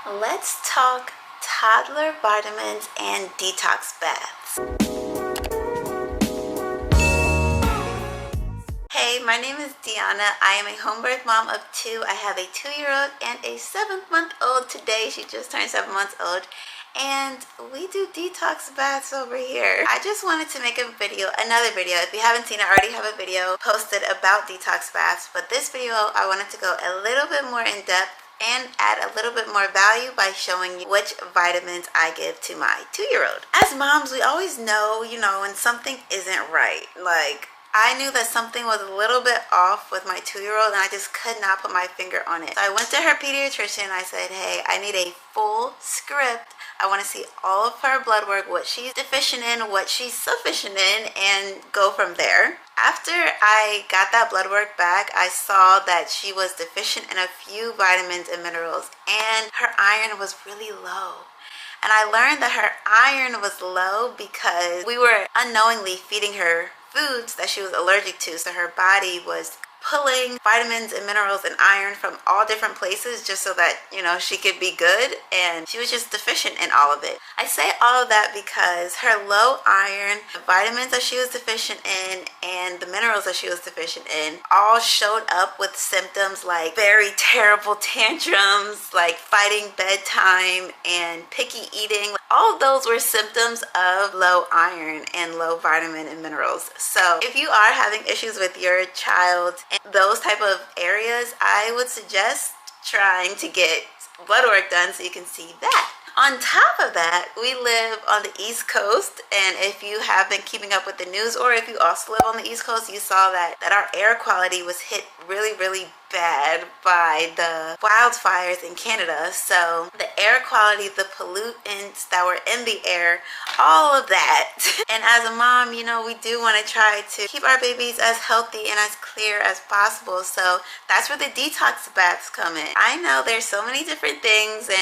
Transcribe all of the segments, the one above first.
Let's talk toddler vitamins and detox baths. Hey, my name is Deanna. I am a home birth mom of 2. I have a 2-year-old and a 7-month-old today. She just turned 7 months old. And we do detox baths over here. I just wanted to make another video. If you haven't seen it, I already have a video posted about detox baths. But this video, I wanted to go a little bit more in depth and add a little bit more value by showing you which vitamins I give to my 2-year-old. As moms, we always know, when something isn't right. Like, I knew that something was a little bit off with my 2-year-old and I just could not put my finger on it. So I went to her pediatrician and I said, hey, I need a full script. I want to see all of her blood work, what she's deficient in, what she's sufficient in, and go from there. After I got that blood work back, I saw that she was deficient in a few vitamins and minerals, and her iron was really low. And I learned that her iron was low because we were unknowingly feeding her foods that she was allergic to, so her body was pulling vitamins and minerals and iron from all different places just so that she could be good, and she was just deficient in all of it. I say all of that because her low iron, the vitamins that she was deficient in, and the minerals that she was deficient in all showed up with symptoms like very terrible tantrums, like fighting bedtime and picky eating. All of those were symptoms of low iron and low vitamin and minerals. So if you are having issues with your child in those type of areas, I would suggest trying to get blood work done so you can see that. On top of that, we live on the East Coast, and if you have been keeping up with the news, or if you also live on the East Coast, you saw that our air quality was hit really bad by the wildfires in Canada. So the air quality, the pollutants that were in the air, all of that. And as a mom, we do want to try to keep our babies as healthy and as clear as possible. So that's where the detox baths come in. I know there's so many different things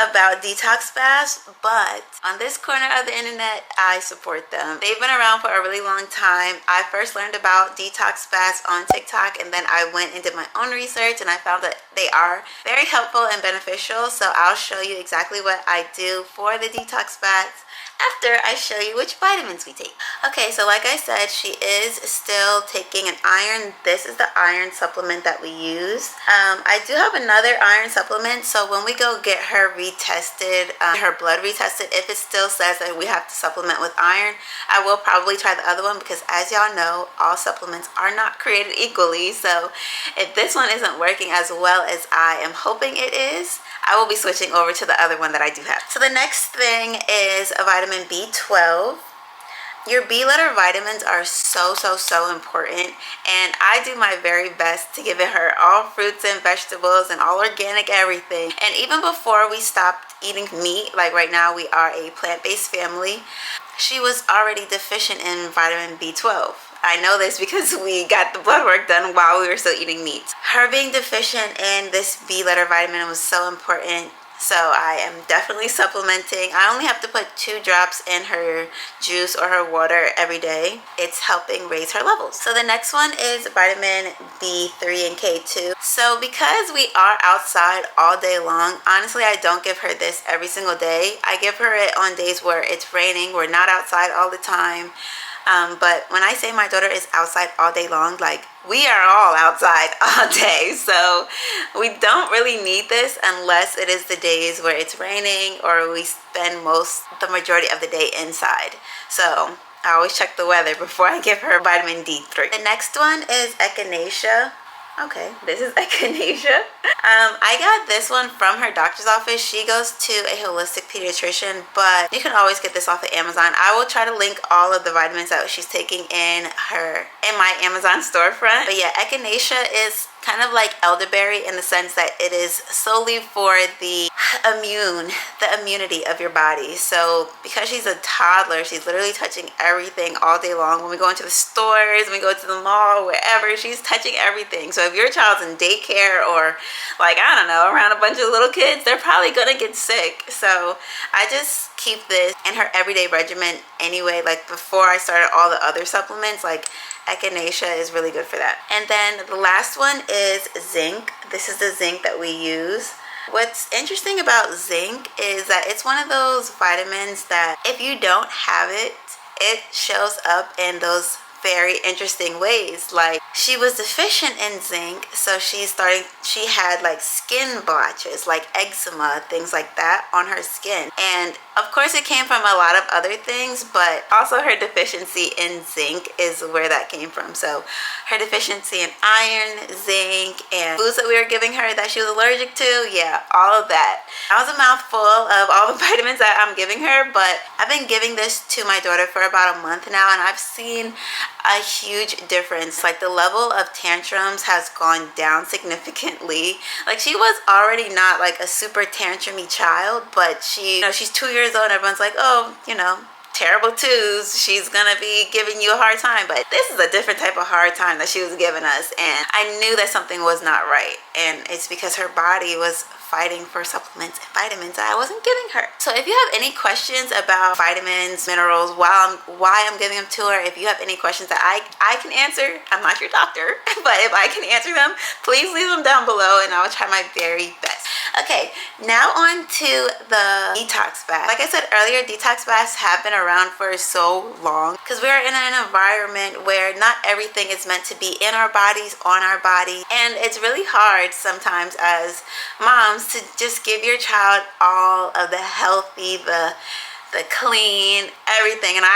about detox baths, but on this corner of the internet, I support them. They've been around for a really long time. I first learned about detox baths on TikTok, and then I went and did my own research, and I found that they are very helpful and beneficial. So I'll show you exactly what I do for the detox baths after I show you which vitamins we take. Okay, so like I said, she is still taking an iron. This is the iron supplement that we use. I do have another iron supplement, so when we go get her retested, her blood retested, if it still says that we have to supplement with iron, I will probably try the other one, because as y'all know, all supplements are not created equally. So if this one isn't working as well as I am hoping it is, I will be switching over to the other one that I do have. So the next thing is a vitamin B12. Your B letter vitamins are so important, and I do my very best to give her all fruits and vegetables and all organic everything. And even before we stopped eating meat, like right now we are a plant-based family, she was already deficient in vitamin B12. I know this because we got the blood work done while we were still eating meat. Her being deficient in this B letter vitamin was so important. So I am definitely supplementing. I only have to put 2 drops in her juice or her water every day. It's helping raise her levels. So the next one is vitamin B3 and K2. So because we are outside all day long, honestly, I don't give her this every single day. I give her it on days where it's raining. We're not outside all the time. But when I say my daughter is outside all day long, like, we are all outside all day. So we don't really need this unless it is the days where it's raining or we spend the majority of the day inside. So I always check the weather before I give her vitamin D3. The next one is echinacea. Okay, this is echinacea. I got this one from her doctor's office. She goes to a holistic pediatrician, but you can always get this off of Amazon. I will try to link all of the vitamins that she's taking in my Amazon storefront. But yeah, echinacea is kind of like elderberry in the sense that it is solely for the immunity of your body. So because she's a toddler, she's literally touching everything all day long. When we go into the stores, when we go to the mall, wherever, she's touching everything. So if your child's in daycare or, like, I don't know, around a bunch of little kids, they're probably gonna get sick. So I just keep this in her everyday regimen anyway. Like, before I started all the other supplements, like echinacea is really good for that. And then the last one is zinc. This is the zinc that we use. What's interesting about zinc is that it's one of those vitamins that if you don't have it, it shows up in those very interesting ways. Like, she was deficient in zinc, so she had like skin blotches, like eczema, things like that on her skin. And of course it came from a lot of other things, but also her deficiency in zinc is where that came from. So her deficiency in iron, zinc, and foods that we were giving her that she was allergic to, yeah, all of that. That was a mouthful of all the vitamins that I'm giving her, but I've been giving this to my daughter for about a month now, and I've seen a huge difference. Like, the level of tantrums has gone down significantly. Like, she was already not like a super tantrumy child, but she's 2 years old and everyone's like, oh, terrible twos, she's gonna be giving you a hard time. But this is a different type of hard time that she was giving us, and I knew that something was not right, and it's because her body was fighting for supplements and vitamins that I wasn't giving her. So if you have any questions about vitamins, minerals, why I'm giving them to her, if you have any questions that I can answer, I'm not your doctor, but if I can answer them, please leave them down below and I will try my very best. Okay, now on to the detox bath. Like I said earlier, detox baths have been around for so long because we're in an environment where not everything is meant to be in our bodies, on our body, and it's really hard sometimes as moms to just give your child all of the healthy, the clean, everything. And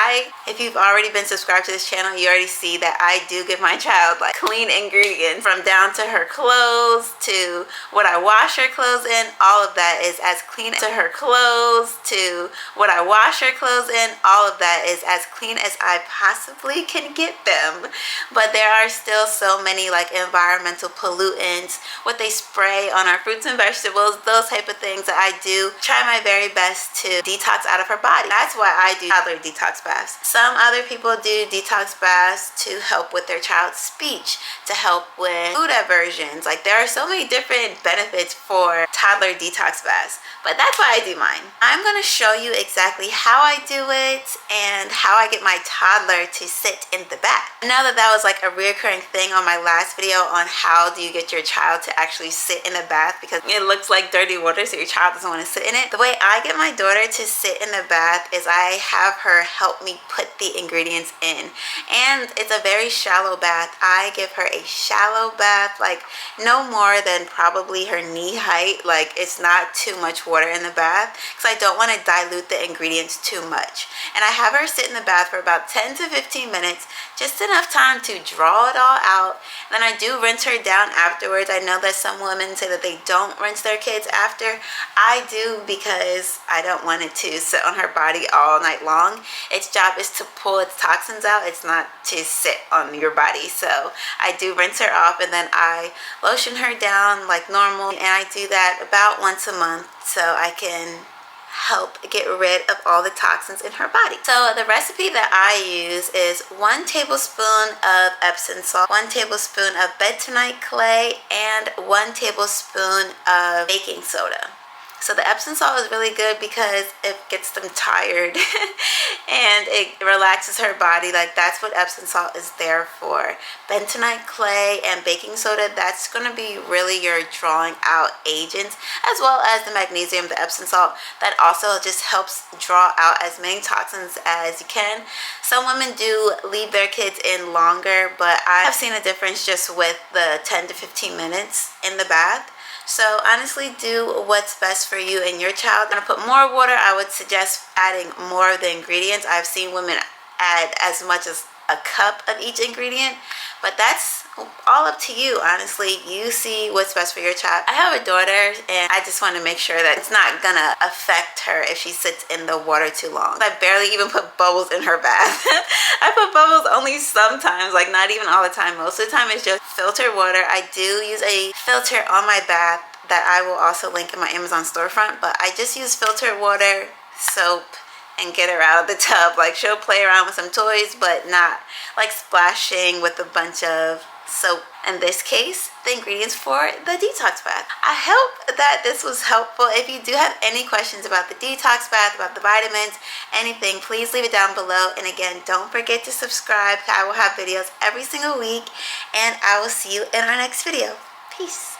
if you've already been subscribed to this channel, you already see that I do give my child like clean ingredients, from down to her clothes to what I wash her clothes in. All of that is as clean to her clothes to what I wash her clothes in. All of that is as clean as I possibly can get them. But there are still so many like environmental pollutants, what they spray on our fruits and vegetables, those type of things that I do try my very best to detox out of her body. That's why I do toddler detox baths. Some other people do detox baths to help with their child's speech, to help with food aversions. Like, there are so many different benefits for toddler detox baths, but that's why I do mine. I'm going to show you exactly how I do it and how I get my toddler to sit in the bath. I know that was like a reoccurring thing on my last video on how do you get your child to actually sit in the bath, because it looks like dirty water, so your child doesn't want to sit in it. The way I get my daughter to sit in the bath is I have her help me put the ingredients in, and it's a very shallow bath. I give her a shallow bath, like no more than probably her knee height. Like, it's not too much water in the bath because I don't want to dilute the ingredients too much. And I have her sit in the bath for about 10 to 15 minutes, just enough time to draw it all out. Then I do rinse her down afterwards. I know that some women say that they don't rinse their kids after. I do, because I don't want it to sit on her body all night long. Its job is to pull its toxins out. It's not to sit on your body. So I do rinse her off, and then I lotion her down like normal, and I do that about once a month so I can help get rid of all the toxins in her body. So the recipe that I use is 1 tablespoon of epsom salt, 1 tablespoon of bentonite clay, and 1 tablespoon of baking soda. So the Epsom salt is really good because it gets them tired and it relaxes her body. Like, that's what Epsom salt is there for. Bentonite clay and baking soda, that's going to be really your drawing out agents, as well as the magnesium, the Epsom salt, that also just helps draw out as many toxins as you can. Some women do leave their kids in longer, but I have seen a difference just with the 10 to 15 minutes in the bath. So honestly, do what's best for you and your child. I'm gonna put more water. I would suggest adding more of the ingredients. I've seen women add as much as a cup of each ingredient, but that's all up to you. Honestly, you see what's best for your child. I have a daughter, and I just want to make sure that it's not gonna affect her if she sits in the water too long. I barely even put bubbles in her bath. I put bubbles only sometimes, like not even all the time. Most of the time it's just filtered water. I do use a filter on my bath that I will also link in my Amazon storefront, but I just use filtered water, soap, and get her out of the tub. Like, she'll play around with some toys, but not like splashing with a bunch of soap. In this case, the ingredients for the detox bath. I hope that this was helpful. If you do have any questions about the detox bath, about the vitamins, anything, please leave it down below. And again, don't forget to subscribe. I will have videos every single week, and I will see you in our next video. Peace.